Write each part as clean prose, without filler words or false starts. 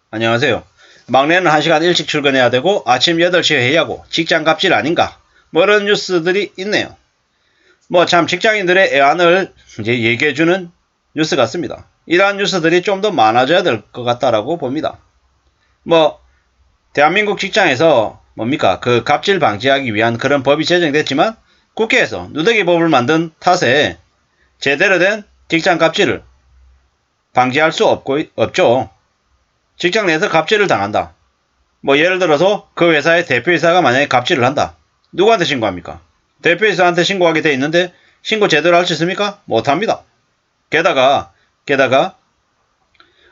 안녕하세요. 막내는 1시간 일찍 출근해야 되고 아침 8시에 회의하고 직장 갑질 아닌가? 뭐 이런 뉴스들이 있네요. 뭐 참 직장인들의 애환을 이제 얘기해주는 뉴스 같습니다. 이러한 뉴스들이 좀 더 많아져야 될 것 같다라고 봅니다. 뭐 대한민국 직장에서 뭡니까? 그 갑질 방지하기 위한 그런 법이 제정됐지만 국회에서 누더기법을 만든 탓에 제대로 된 직장 갑질을 방지할 수 없죠. 직장 내에서 갑질을 당한다. 뭐 예를 들어서 그 회사의 대표이사가 만약에 갑질을 한다. 누구한테 신고합니까? 대표이사한테 신고하게 돼 있는데 신고 제대로 할 수 있습니까? 못합니다. 게다가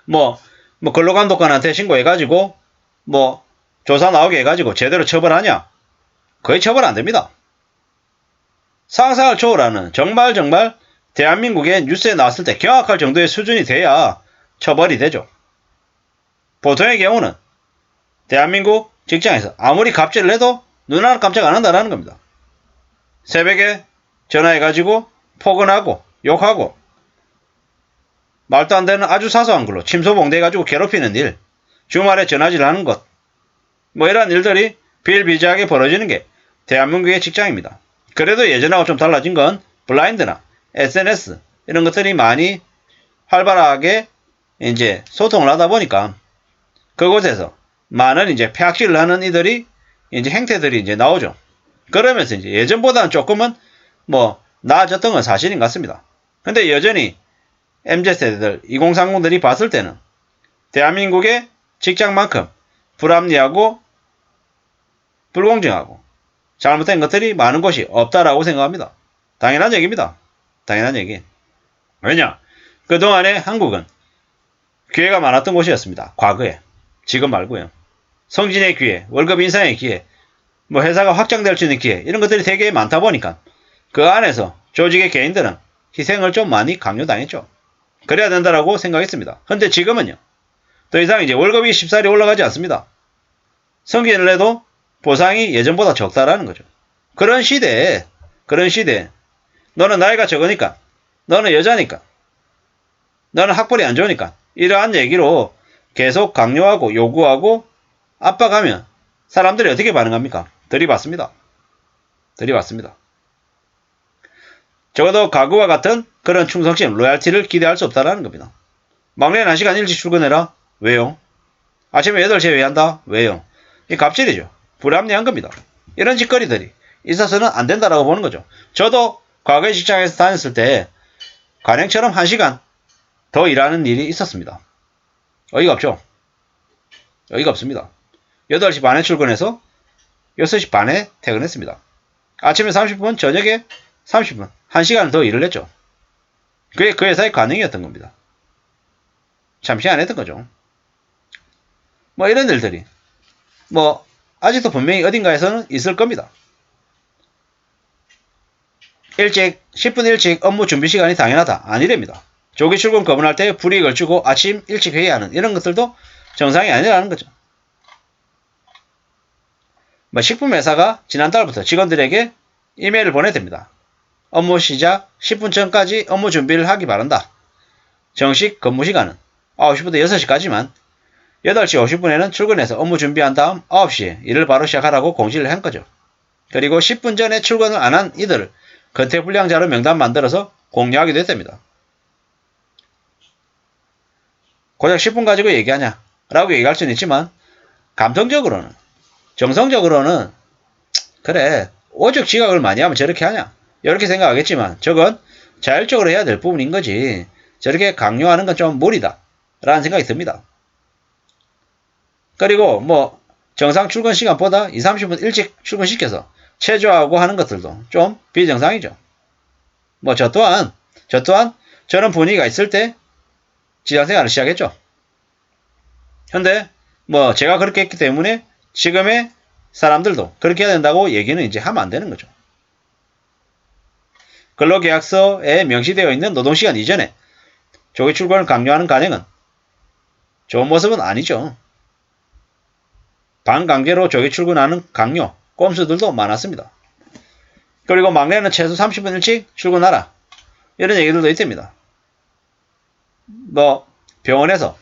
뭐 근로감독관한테 신고해가지고 뭐 조사 나오게 해가지고 제대로 처벌하냐? 거의 처벌 안 됩니다. 상상을 초월하는 정말 대한민국의 뉴스에 나왔을 때 경악할 정도의 수준이 돼야 처벌이 되죠. 보통의 경우는 대한민국 직장에서 아무리 갑질을 해도 눈 하나 깜짝 안 한다는 겁니다. 새벽에 전화해가지고 포근하고 욕하고 말도 안 되는 아주 사소한 걸로 침소봉대해가지고 괴롭히는 일, 주말에 전화질하는 것, 뭐 이런 일들이 비일비재하게 벌어지는 게 대한민국의 직장입니다. 그래도 예전하고 좀 달라진 건 블라인드나 SNS 이런 것들이 많이 활발하게 이제 소통을 하다 보니까 그곳에서 많은 이제 폐악질을 하는 이들이 이제 행태들이 이제 나오죠. 그러면서 이제 예전보다는 조금은 뭐 나아졌던 건 사실인 것 같습니다. 근데 여전히 MZ세대들 2030들이 봤을 때는 대한민국의 직장만큼 불합리하고 불공정하고 잘못된 것들이 많은 곳이 없다라고 생각합니다. 당연한 얘기입니다. 당연한 얘기. 왜냐? 그동안에 한국은 기회가 많았던 곳이었습니다. 과거에. 지금 말고요. 성진의 기회, 월급 인상의 기회, 뭐 회사가 확장될 수 있는 기회 이런 것들이 되게 많다 보니까 그 안에서 조직의 개인들은 희생을 좀 많이 강요당했죠. 그래야 된다라고 생각했습니다. 근데 지금은요. 더 이상 이제 월급이 쉽사리 올라가지 않습니다. 승진을 해도 보상이 예전보다 적다라는 거죠. 그런 시대에 너는 나이가 적으니까, 너는 여자니까, 너는 학벌이 안 좋으니까 이러한 얘기로 계속 강요하고 요구하고 압박하면 사람들이 어떻게 반응합니까? 들이받습니다. 적어도 가구와 같은 그런 충성심, 로얄티를 기대할 수 없다는 겁니다. 막내는 1시간 일찍 출근해라? 왜요? 아침에 8시에 회의한다? 왜요? 이 갑질이죠. 불합리한 겁니다. 이런 짓거리들이 있어서는 안 된다라고 보는 거죠. 저도 과거의 직장에서 다녔을 때 관행처럼 1시간 더 일하는 일이 있었습니다. 어이가 없죠. 어이가 없습니다. 8시 반에 출근해서 6시 반에 퇴근했습니다. 아침에 30분, 저녁에 30분, 1시간을 더 일을 했죠. 그게 그 회사의 관행이었던 겁니다. 참 희한했던 거죠. 뭐 이런 일들이 뭐 아직도 분명히 어딘가에서는 있을 겁니다. 10분 일찍 업무 준비 시간이 당연하다. 아니랍니다. 조기 출근 거부할 때 불이익을 주고 아침 일찍 회의하는 이런 것들도 정상이 아니라는 거죠. 뭐 식품 회사가 지난달부터 직원들에게 이메일을 보내댑니다. 업무 시작 10분 전까지 업무 준비를 하기 바란다. 정식 근무 시간은 9시부터 6시까지만 8시 50분에는 출근해서 업무 준비한 다음 9시에 일을 바로 시작하라고 공지를 한 거죠. 그리고 10분 전에 출근을 안 한 이들을 근태불량자로 명단 만들어서 공유하기도 했답니다. 고작 10분 가지고 얘기하냐? 라고 얘기할 수는 있지만 감성적으로는 정성적으로는 그래 오죽 지각을 많이 하면 저렇게 하냐? 이렇게 생각하겠지만 저건 자율적으로 해야 될 부분인 거지 저렇게 강요하는 건 좀 무리다 라는 생각이 듭니다. 그리고 뭐 정상 출근 시간보다 20-30분 일찍 출근시켜서 체조하고 하는 것들도 좀 비정상이죠. 뭐 저 또한 저런 분위기가 있을 때 직장생활을 시작했죠. 현대 뭐 제가 그렇게 했기 때문에 지금의 사람들도 그렇게 해야 된다고 얘기는 이제 하면 안 되는 거죠. 근로계약서에 명시되어 있는 노동시간 이전에 조기 출근을 강요하는 관행은 좋은 모습은 아니죠. 반강제로 조기 출근하는 강요, 꼼수들도 많았습니다. 그리고 막내는 최소 30분 일찍 출근하라. 이런 얘기들도 있답니다. 뭐 병원에서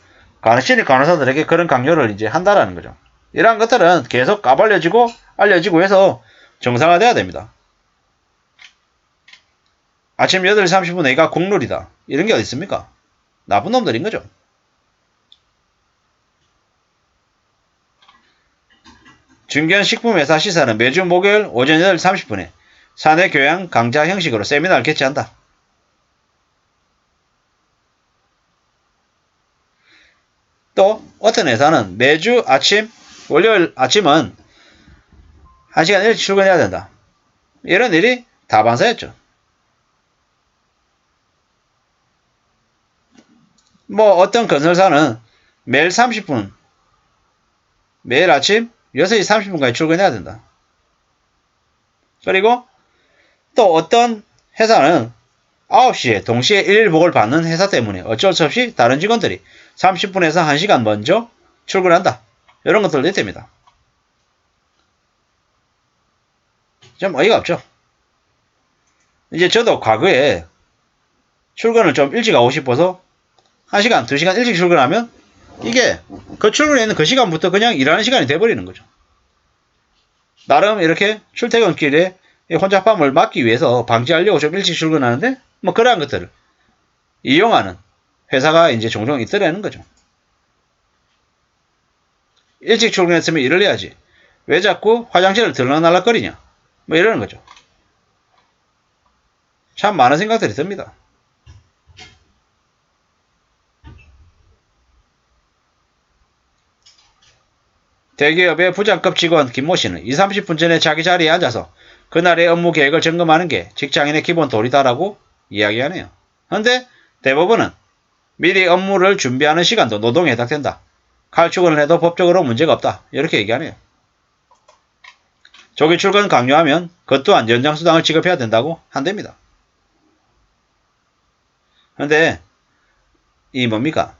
신입 간호사들에게 그런 강요를 이제 한다라는 거죠. 이러한 것들은 계속 알려지고 해서 정상화돼야 됩니다. 아침 8시 30분에 이가 국룰이다. 이런 게 어디 있습니까? 나쁜 놈들인 거죠. 중견식품회사 시사는 매주 목요일 오전 8시 30분에 사내 교양 강좌 형식으로 세미나를 개최한다. 또 어떤 회사는 매주 월요일 아침은 1시간 일찍 출근해야 된다. 이런 일이 다반사였죠. 어떤 건설사는 매일 아침 6시 30분까지 출근해야 된다. 그리고 또 어떤 회사는 9시에 동시에 일일복을 받는 회사 때문에 어쩔 수 없이 다른 직원들이 30분에서 1시간 먼저 출근한다. 이런 것들도 있답니다. 좀 어이가 없죠. 이제 저도 과거에 출근을 좀 일찍 하고 싶어서 1시간, 2시간 일찍 출근하면 이게 그 출근에 있는 그 시간부터 그냥 일하는 시간이 돼버리는 거죠. 나름 이렇게 출퇴근길에 혼잡함을 막기 위해서 방지하려고 좀 일찍 출근하는데 그러한 것들을 이용하는 회사가 이제 종종 있더라는 거죠. 일찍 출근했으면 일을 해야지. 왜 자꾸 화장실을 들락날락거리냐. 이러는 거죠. 참 많은 생각들이 듭니다. 대기업의 부장급 직원 김모 씨는 20, 30분 전에 자기 자리에 앉아서 그날의 업무 계획을 점검하는 게 직장인의 기본 도리다라고 이야기하네요. 그런데 대부분은 미리 업무를 준비하는 시간도 노동에 해당된다. 칼출근을 해도 법적으로 문제가 없다. 이렇게 얘기하네요. 조기 출근 강요하면 그것 또한 연장수당을 지급해야 된다고 한답니다. 그런데 이 뭡니까?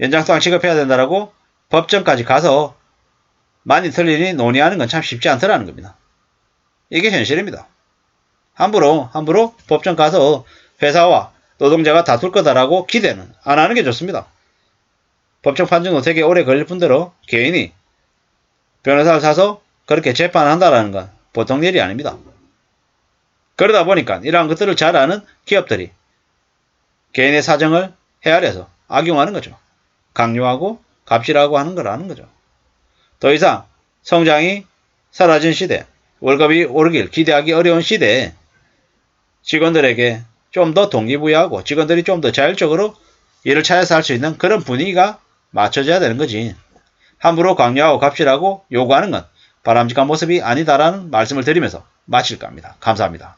연장수당 지급해야 된다라고 법정까지 가서 많이 틀리니 논의하는 건 참 쉽지 않더라는 겁니다. 이게 현실입니다. 함부로 법정 가서 회사와 노동자가 다툴 거다라고 기대는 안 하는 게 좋습니다. 법정 판정도 되게 오래 걸릴 뿐더러 개인이 변호사를 사서 그렇게 재판을 한다는 건 보통 일이 아닙니다. 그러다 보니까 이러한 것들을 잘 아는 기업들이 개인의 사정을 헤아려서 악용하는 거죠. 강요하고 갑질하고 하는 거라는 거죠. 더 이상 성장이 사라진 시대, 월급이 오르길 기대하기 어려운 시대에 직원들에게 좀 더 동기부여하고 직원들이 좀 더 자율적으로 일을 찾아서 할 수 있는 그런 분위기가 맞춰져야 되는 거지. 함부로 강요하고 갑질하고 요구하는 건 바람직한 모습이 아니다라는 말씀을 드리면서 마칠까 합니다. 감사합니다.